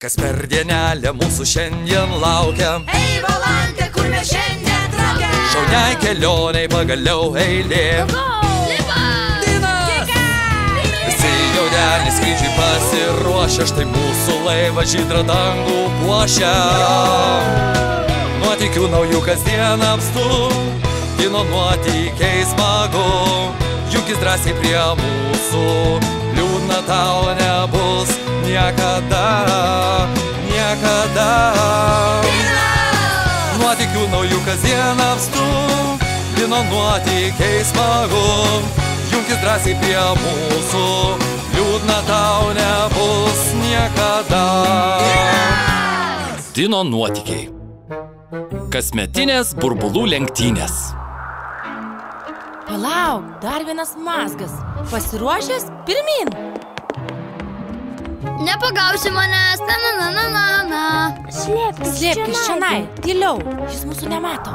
Kas per dienelę mūsų šiandien laukia? Ei, Valantė, kur mes šiandien traukiam? Šauniai kelioniai pagaliau eilė. Dinas! Visi jaunelį skrydžiui pasiruošę, štai mūsų laivą žydrą dangų puošia. Nuotykių naujų kasdien apstu, kino nuotykiai smagu. Junkis drąsiai prie mūsų, liūdna tau nebus niekada, niekada. Nuotykių naujų kasdien apstu, kino nuotykiai smagu. Junkis drąsiai prie mūsų, liūdna tau nebus niekada. Dino nuotykiai. Kasmetinės burbulų lenktynės. Palauk, dar vienas mazgas. Pasiruošęs? Pirmyn. Nepagausi manęs, na. Slėpkis čionai, tyliau. Jis mūsų nemato.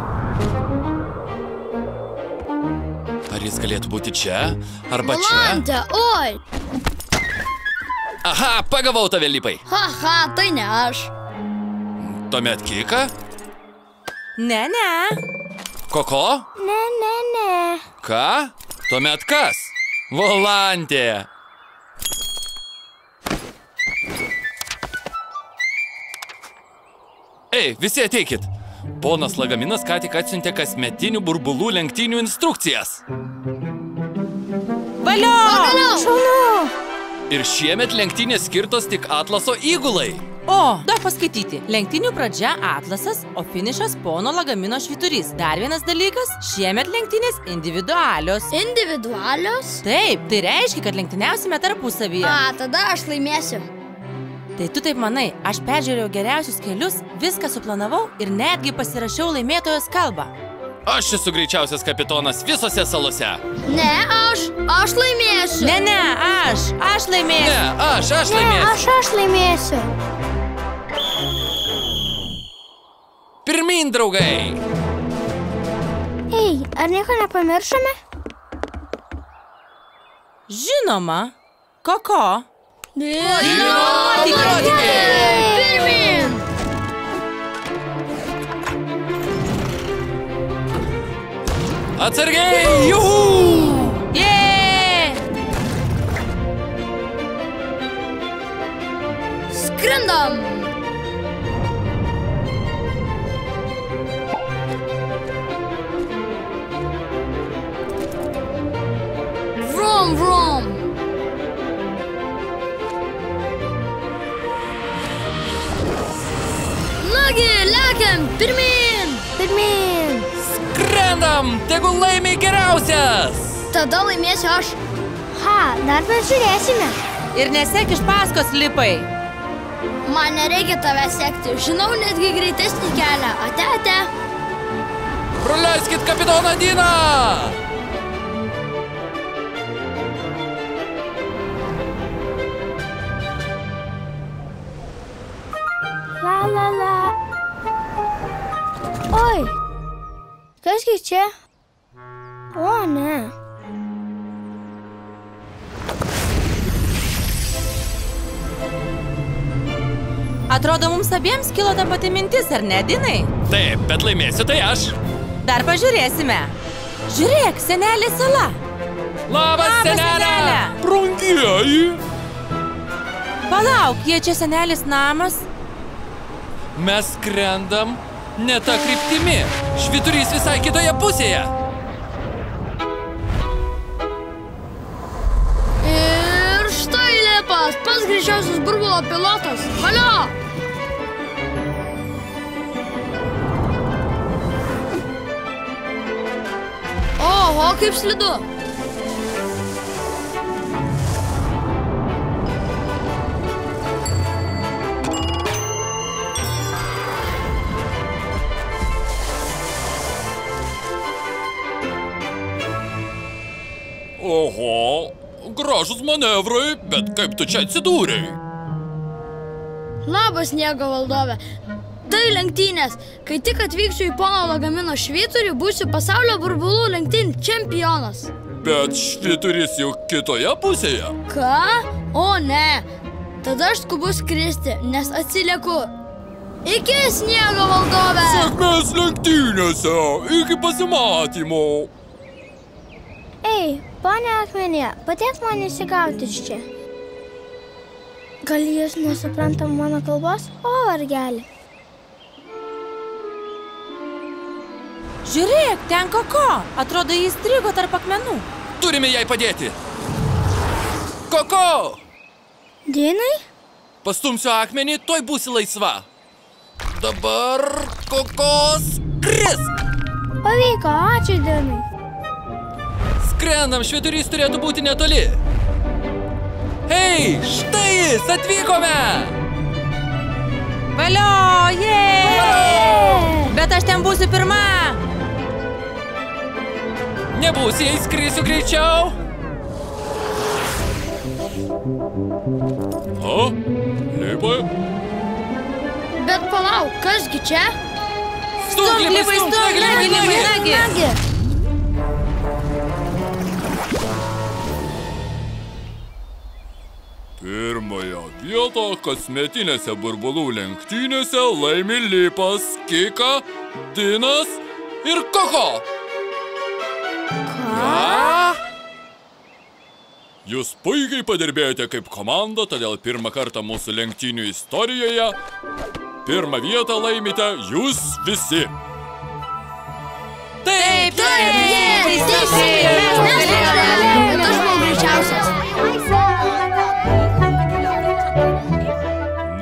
Ar jis galėtų būti čia? Arba čia? Valantė, oi! Aha, pagavau tave, Lipai. Haha, tai ne aš. Tuomet Kika? Ne. Koko? Ne. Ką? Tuomet kas? Valantė. Ei, visi ateikit. Ponas Lagaminas ką tik atsiuntė kasmetinių burbulų lenktynių instrukcijas. Valio! Šaunu! Ir šiemet lenktynės skirtos tik Atlaso įgulai. O, dar paskaityti. Lenktynių pradžia Atlasas, o finišas pono Lagamino švyturys. Dar vienas dalykas, šiemet lenktynės individualios. Individualios? Taip, tai reiškia, kad lenktyniausime tarpusavyje. Tada aš laimėsiu. Tai tu taip manai, aš peržiūrėjau geriausius kelius, viską suplanavau ir netgi pasirašiau laimėtojos kalbą. Aš esu greičiausias kapitonas visose salose. Ne, aš laimėsiu. Ne, aš laimėsiu. Ne, aš laimėsiu. Aš laimėsiu. Pirmyn, draugai. Ei, ar nieko nepamiršome? Žinoma. Koko? Nuotykiai. Pirmyn! Atsargiai! Juhu! Jee! Skrendam! Vrom! Nagi, lekiam! Pirmyn! Skrendam! Tegul laimi geriausias! Tada laimėsiu aš. Dar pažiūrėsime. Ir nesek iš paskos, Lipai. Man nereikia tave sekti. Žinau netgi greitesnį kelią. Ate. Praleiskit kapitoną Diną! La. Oi, kasgi čia? O, ne. Atrodo, mums abiems kilo ta pati mintis, ar ne, Dinai? Taip, bet laimėsiu tai aš. Dar pažiūrėsime. Žiūrėk, senelė sala. Labas, senelė! Brangieji! Palauk, jie čia senelis namas? Mes skrendam ne tą kryptimi. Švyturys visai kitoje pusėje. Ir štai Lipas, pats greičiausias burbulo pilotas. Valio! Oho, kaip slidu. Oho, gražus manevrai, bet kaip tu čia atsidūrei? Labas, sniego valdove. Tai lenktynės. Kai tik atvyksiu į pono Lagamino švyturį, būsiu pasaulio burbulų lenktynių čempionas. Bet švyturys jau kitoje pusėje. Ką? O ne. Tada aš skubu skristi, nes atsilieku. Iki sniego valdove! Sėkmės lenktynėse, iki pasimatymo. Ei, ponia Akmenė, padėk man įsigauti iš čia. Gal jūs nesuprantam mano kalbos, o vargelį? Žiūrėk, ten Koko. Atrodo, jis įstrigo tarp akmenų. Turime jai padėti. Koko! Dinai? Pastumsiu akmenį, tuoj būsi laisva. Dabar Kokos skrisk! Pavyko, ačiū Dinai. Skrendam, švyturys turėtų būti netoli. Hei, štai jis, atvykome! Valio, jei! Bet aš ten būsiu pirma. Nebūsi, jei skrisiu greičiau. O, lipai. Bet palauk, kasgi čia? Stumk, lipai, stumk, lipai, nagi. Pirmąją vietą kasmetinėse burbulų lenktynėse laimi Lipas, Kika, Dinas ir Koko. Ką? Jūs puikiai padirbėjote kaip komanda, todėl pirmą kartą mūsų lenktynių istorijoje pirmą vietą laimite jūs visi. Taip, Bet aš buvau greičiausias.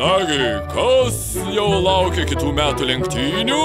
Nagi, kas jau laukia kitų metų lenktynių?